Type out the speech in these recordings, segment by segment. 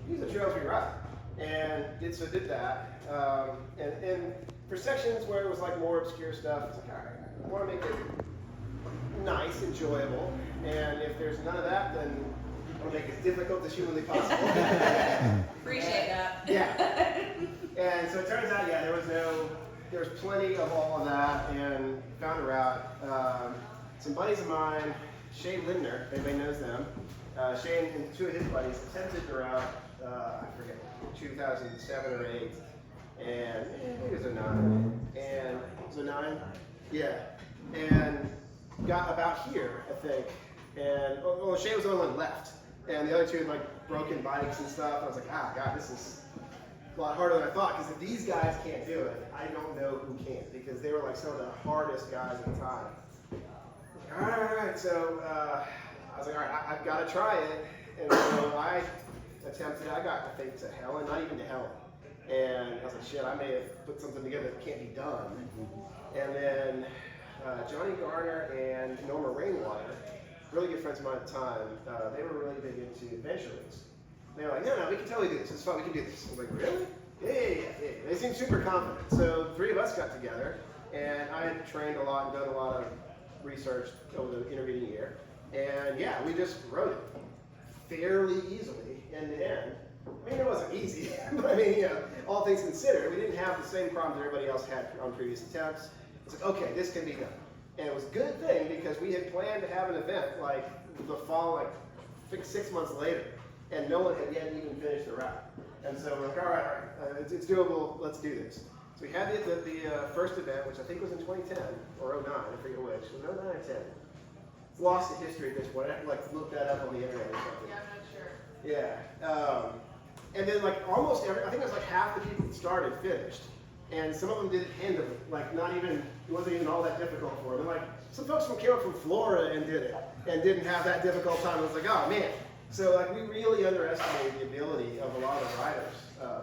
use the trails we ride. And did that. And for sections where it was like more obscure stuff, it's like, all right, I want to make it nice, enjoyable. And if there's none of that, then I'll make it as difficult as humanly possible. Appreciate that. Yeah. And so it turns out, yeah, there was plenty of all of that, and found a route. Some buddies of mine, Shay Lindner, everybody knows them. Shay and two of his buddies attempted the route, I forget, 2007 or 8, and maybe it was 09. And it was 09? Yeah. And got about here, I think. And Shay was the only one left. And the other two had like broken bikes and stuff. I was like, God, this is a lot harder than I thought, because if these guys can't do it, I don't know who can, because they were like some of the hardest guys at the time. All right, so I was like, all right, I've got to try it. And so I attempted it. I got, I think, to Helen, not even to Helen. And I was like, shit, I may have put something together that can't be done. And then Johnny Garner and Norma Rainwater, really good friends of mine at the time, they were really big into adventure leagues. They were like, no, we can totally do this. It's fun, we can do this. I was like, really? Yeah. They seemed super confident. So 3 of us got together, and I had trained a lot and done a lot of research over the intervening year. And yeah, we just wrote it fairly easily end to end. I mean, it wasn't easy, but I mean, all things considered, we didn't have the same problems everybody else had on previous attempts. It's like, okay, this can be done. And it was a good thing, because we had planned to have an event like the fall, like I think 6 months later, and no one had yet even finished the route. And so we're like, all right, it's doable, let's do this. So we had the first event, which I think was in 2010 or 09, I forget which. It was 09 or 10. Lost the history at this point. I have to like look that up on the internet or something. Yeah, I'm not sure. Yeah. And then like almost every, I think it was like half the people that started finished. And some of them did it handily, like not even, it wasn't even all that difficult for them. And like some folks came up from Florida and did it, and didn't have that difficult time. I was like, oh man. So like we really underestimated the ability of a lot of riders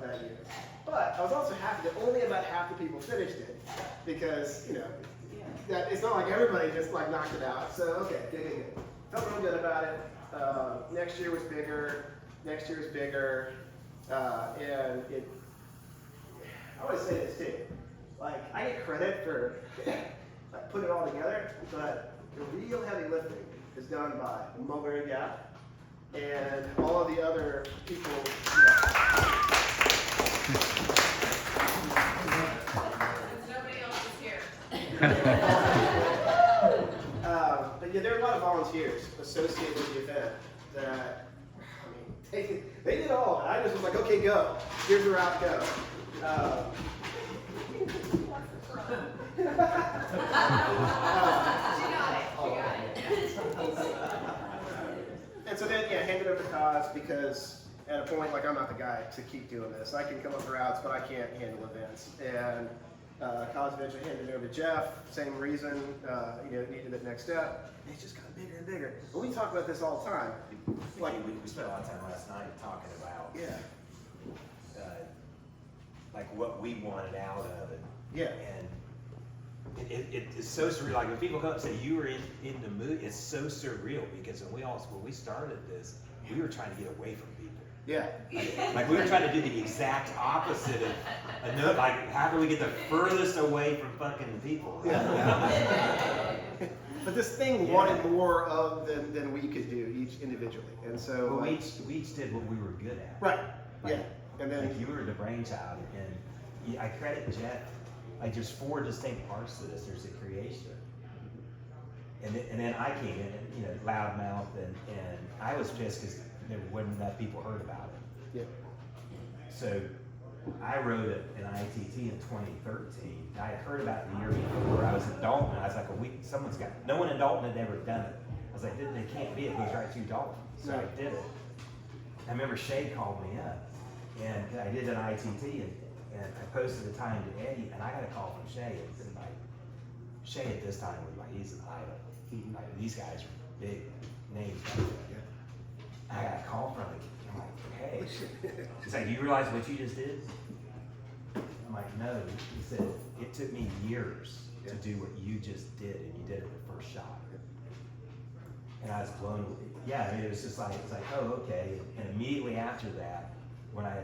that year. But I was also happy that only about half the people finished it, because that it's not like everybody just like knocked it out. So okay, good. Felt real good about it. Next year was bigger. And it. I always say this too. Like I get credit for like putting it all together, but the real heavy lifting is done by Mulberry Gap and all of the other people. Nobody else is here. But yeah, there are a lot of volunteers associated with the event that, I mean, they did all of it. I just was like, okay, go. Here's the route, go. She got it. And so then, yeah, hand it over to Koz, because at a point, like, I'm not the guy to keep doing this. I can come up with routes, but I can't handle events. And Koz eventually handed it over to Jeff, same reason, needed that next step. And it's just got bigger and bigger. But we talk about this all the time. Like we spent a lot of time last night talking about like what we wanted out of it. Yeah. And it's so surreal. Like when people come up and say you were in the mood, it's so surreal, because when we started this, we were trying to get away from people. Yeah. Like we were trying to do the exact opposite of like how can we get the furthest away from fucking people? Yeah. But this thing wanted more of than we could do each individually, and so we each did what we were good at. Right. Like, yeah. And then like you were the brainchild, and I credit Jeff. Like there's 4 distinct parts to this. There's the creation, and then I came in, and loudmouth, and I was pissed because there wasn't enough people heard about it. Yeah. So I wrote an ITT in 2013. I had heard about it the year before. I was in Dalton. I was like, no one in Dalton had ever done it. I was like, they can't be. It goes right through Dalton. So I did it. I remember Shay called me up, and I did an ITT, and I posted the time to Eddie, and I got a call from Shay. And like, Shay at this time was like, he's an idol. Like, these guys are big names. I got a call from him. I'm like, hey. He's like, do you realize what you just did? I'm like, no. He said, it took me years to do what you just did, and you did it the first shot. And I was blown away. Yeah, I mean, it was just like, it's like, oh, okay. And immediately after that, when I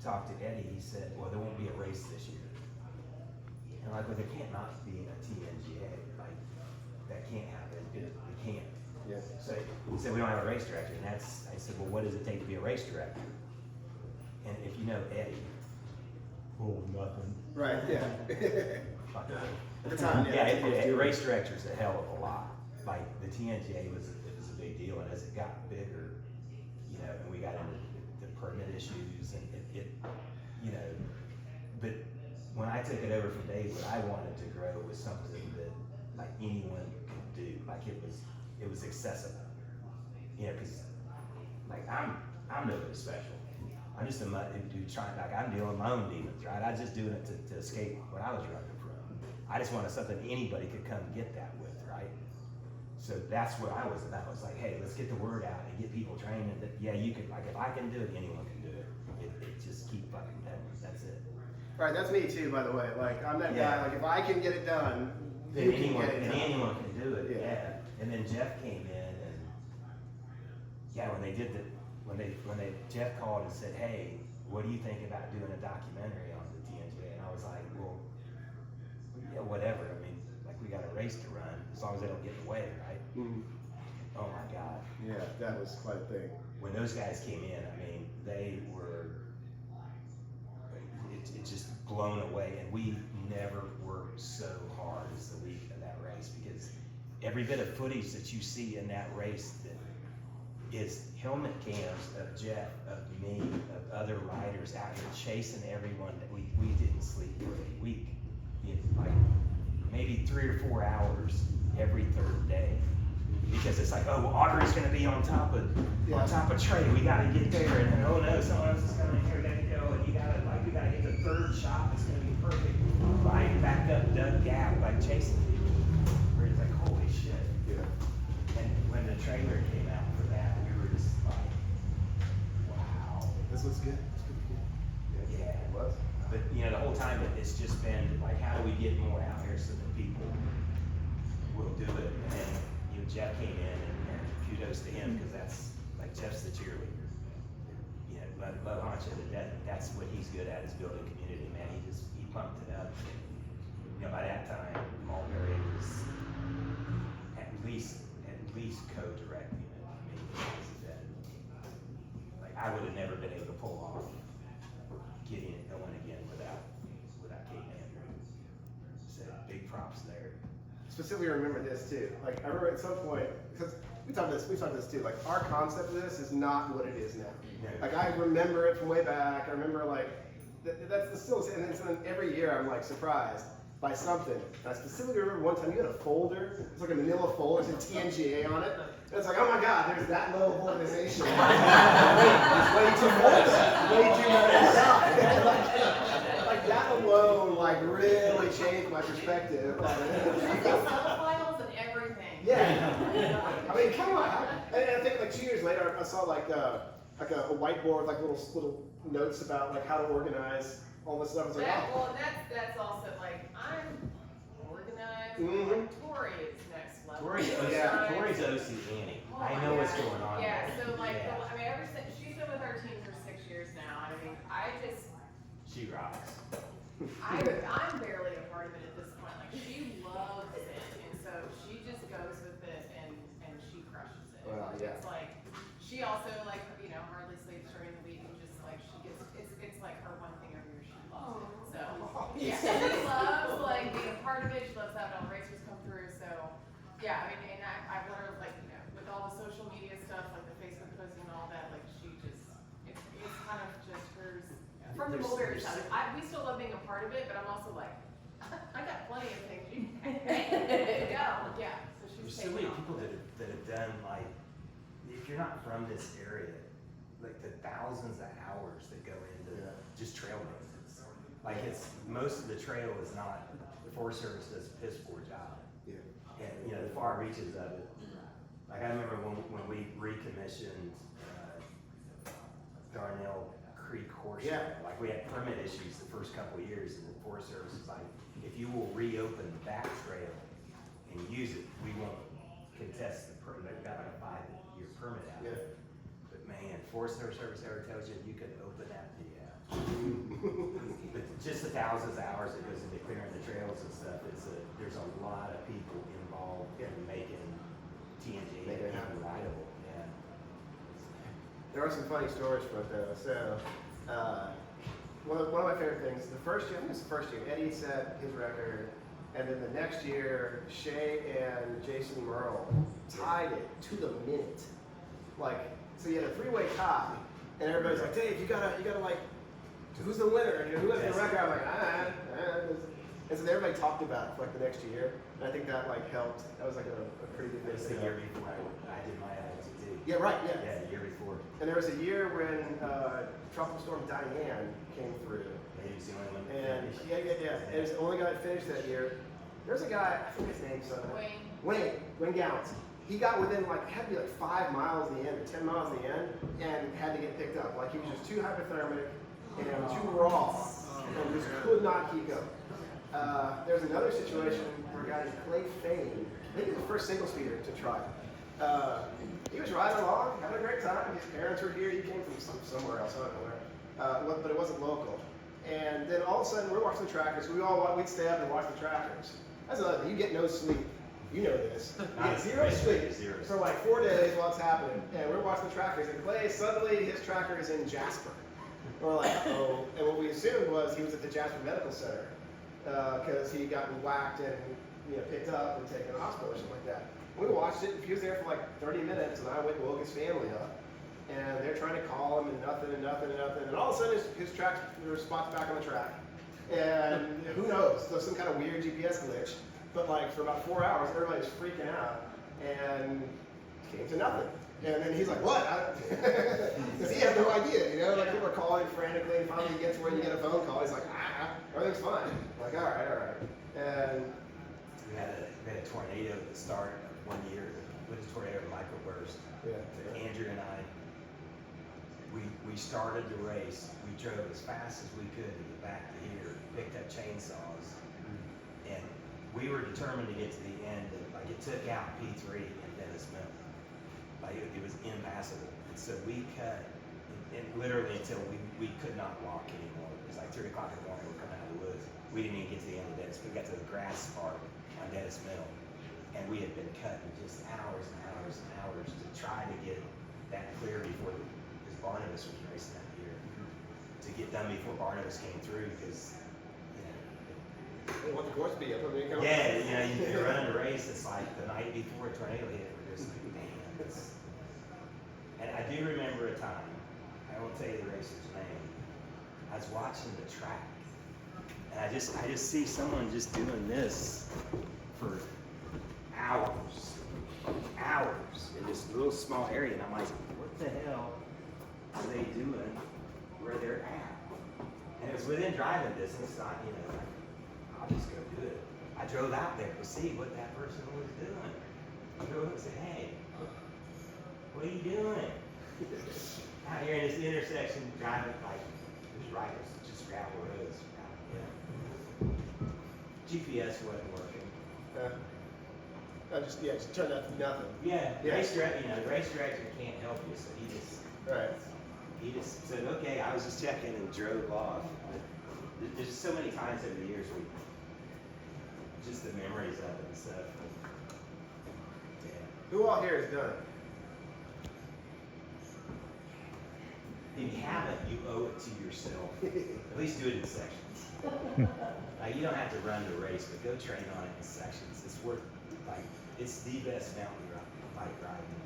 talked to Eddie, he said, well, there won't be a race this year. And I'm like, well, there can't not be a TNGA. Like, that can't happen. It can't. Yeah. So he said, we don't have a race director. And I said, well, what does it take to be a race director? And if you know Eddie, oh, nothing. Right, yeah. Like, At the time, yeah. A race director is a hell of a lot. Like, the TNGA was a big deal, and as it got bigger, you know, and we got into the permit issues, and it you know, but when I took it over from Dave, what I wanted to grow was something that like anyone could do, like it was accessible, you know, because like I'm nobody special. I'm just a dude trying, like I'm dealing with my own demons, right? I was just doing it to escape what I was running from. I just wanted something anybody could come get that with, right? So that's what I was about. It was like, hey, let's get the word out and get people trained that, yeah, you can, like if I can do it, anyone can do it. It just keep fucking pedaling, that's it. Right, that's me too, by the way. Like, I'm that Yeah. guy, like if I can get it done, Then you can anyone, get it done. anyone can do it, Yeah. yeah. And then Jeff came in and, yeah, when they did the, when they Jeff called and said, hey, what do you think about doing a documentary on the TNGA? And I was like, well, yeah, whatever. I mean, like we got a race to run, as long as they don't get in the way, right? Mhm. Oh my God. Yeah, that was quite a thing. When those guys came in, I mean, they were, it just blown away, and we never worked so hard as the week of that race, because every bit of footage that you see in that race that is helmet cams of Jeff, of me, of other riders out here chasing everyone that we didn't sleep for a week. You know, like maybe 3 or 4 hours every third day. Because it's like, oh, well, Audrey's gonna be on top of Trey. We gotta get there, and then oh no, someone else is coming here. We gotta go, and we gotta get the third shot. It's gonna be perfect. Riding back up Doug Gap, like chasing people. We're just like, holy shit. Yeah. And when the trailer came out for that, we were just like, wow. This was good. This was good. Yeah. It was. But you know, the whole time it's just been like, how do we get more out here so that people will do it? And then Jeff came in, and kudos to him, because that's like Jeff's the cheerleader. You know, love Honcho to death. That's what he's good at, is building community. Man, he pumped it up. You know, by that time, Mulberry was at least co-directing it. I mean, like I would have never been able to pull off getting it going again without Kate Andrew. So big props there. Specifically remember this too. Like I remember at some point, because we talked this too. Like our concept of this is not what it is now. Yeah. Like I remember it from way back. I remember like that's still, and then every year I'm like surprised by something. And I specifically remember one time you had a folder. It's like a manila folder with TNGA on it. And it's like, oh my God, there's that low of organization. There's way too much. Way too much stuff. Like that alone, like really changed my perspective. Files and everything. Yeah. I mean, come on. And I think like 2 years later, I saw like a whiteboard with like little notes about like how to organize all this stuff. I was like, oh. Well, that's also like, I'm organized. Mhm. Like, Tori is next level. Tori's OC Annie. Oh I my know what's God. going on. Yeah, there. so like, Yeah. I mean, ever since she's been with our team for 6 years now, I mean, She rocks. I'm barely a part of it at this point. Like, she loves it, and so she just goes with it, and she crushes it. Well, yeah. It's like, she also, like, you know, hardly sleeps during the week, and just, like, she gets, it's like her one thing every year she loves it. So, yeah, she loves, like, being a part of it. She loves having all the racers come through, so, yeah, I mean, and I've let her, like, you know, with all the social media stuff, like the Facebook posting and all that, like, she just, it's kind of just hers. From the Mulberry side, we still love being a part of it, but I'm also like, I got plenty of things you can go. Yeah, so she's There's so taking many off. people that have done, like, if you're not from this area, like the thousands of hours that go into just trail maintenance. Like most of the trail is not, the Forest Service does a piss poor job. Yeah. And, you know, the far reaches of it. Like I remember when we recommissioned Darnell Creek Horse Trail. Like we had permit issues the first couple of years, and the Forest Service was like, if you will reopen that trail and use it, we won't contest the permit. They've got like a 5-year permit out of it. But man, man, Forest Service ever tells you you can open that but just the thousands of hours that goes into clearing the trails and stuff, there's a lot of people involved in making TNGA rideable. Yeah. There are some funny stories from it though. So, one of my favorite things, the first year, I think it was the first year, Eddie set his record, and then the next year, Shay and Jason Merle tied it to the minute. Like, so you had a three-way tie, and everybody's like, Dave, you gotta like, who's the winner? You know, who has the record? I'm like, And so everybody talked about it for like the next year, and I think that like helped. That was like a pretty good It was thing. the year before I did my ITT. Yeah, right, yeah. Yeah, the year before. And there was a year when Tropical Storm Diane came through. Yeah, he was the only one. And yeah. And it was the only guy that finished that year. There's a guy, I think his name's Wayne Gallants. He got within like, had to be like 5 miles at the end or 10 miles at the end, and had to get picked up. Like he was just too hypothermic and too raw, and just could not keep going. There's another situation where a guy named Clay Fane, maybe the first single speeder to try. He was riding along, having a great time. His parents were here. He came from somewhere else, I don't know where, but it wasn't local. And then all of a sudden, we're watching the trackers. We'd stay up and watch the trackers. That's another thing. You get no sleep. You know this. You get zero sleep for like 4 days while it's happening. And we're watching the trackers. And Clay, suddenly his tracker is in Jasper. And we're like, uh-oh. And what we assumed was he was at the Jasper Medical Center because he had gotten whacked and picked up and taken to the hospital or something like that. We watched it. He was there for like 30 minutes, and I went and woke his family up. And they're trying to call him, and nothing. And all of a sudden, his spot's back on the track. And who knows? There's some kind of weird GPS glitch. But like for about 4 hours, everybody's freaking out, and came to nothing. And then he's like, "What?" Because he had no idea, Like people are calling frantically, and finally he gets where you get a phone call. He's like, everything's fine. I'm like, all right. And we had a tornado at the start of one year with a tornado microburst. Yeah. Andrew and I, we started the race. We drove as fast as we could to get back to here, picked up chainsaws, and we were determined to get to the end. Like it took out P3 and Dennis Mill. Like it was impassable. And so we cut, and literally until we could not walk anymore. It was like 3 o'clock in the morning. We're coming out of the woods. We didn't even get to the end of Dennis. We got to the grass part on Dennis Mill, and we had been cutting just hours and hours and hours to try to get that clear before because Barnabas was racing that year. To get done before Barnabas came through because. They want the course to be up when they come. Yeah, you're running a race. It's like the night before a tornado hit. We're just like, man. And I do remember a time. I won't tell you the racer's name. I was watching the track, and I just see someone just doing this for hours in this little small area, and I'm like, what the hell are they doing where they're at? And it was within driving distance. So I'll just go do it. I drove out there to see what that person was doing. I drove and said, hey, what are you doing? Out here in this intersection, driving like, there's riders, just gravel roads. GPS wasn't working. Just turned out to nothing. Yeah. Race director can't help you, so he just said, okay, I was just checking and drove off. There's so many times over the years where just the memories of it and stuff. Yeah. Who all here has done it? If you haven't, you owe it to yourself. At least do it in sections. You don't have to run the race, but go train on it in sections. It's worth, it's the best mountain bike riding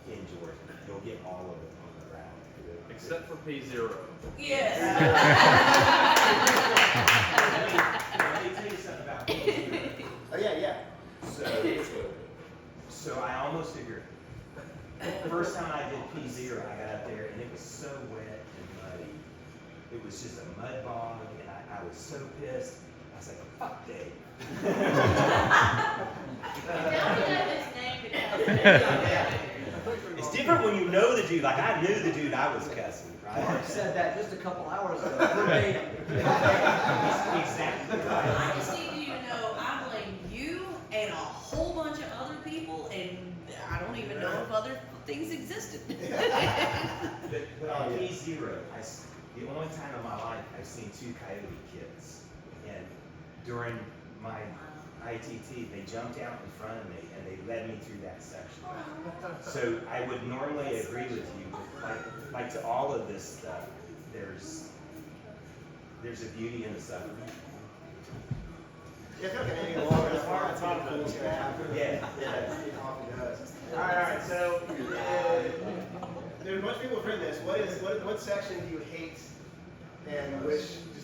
in Georgia. You'll get all of it on the route. Except for P0. Yes. Let me tell you something about P0. Oh yeah. So I almost figured. First time I did P0, I got up there and it was so wet and muddy. It was just a mud bog, and I was so pissed. I was like, fuck Dave. It's different when you know the dude. Like I knew the dude I was cussing, right? Mark said that just a couple hours ago. Verbatim. Exactly right. I just need you to know I blame you and a whole bunch of other people, and I don't even know if other things existed. But on P0, the only time in my life I've seen 2 coyote kids. And during my ITT, they jumped out in front of me and they led me through that section. So I would normally agree with you, but like to all of this stuff, there's a beauty in the suffering. If not getting any longer, it's hard to what's going to happen. Yeah. It often does. All right. So there's much people have written this. What section do you hate and wish just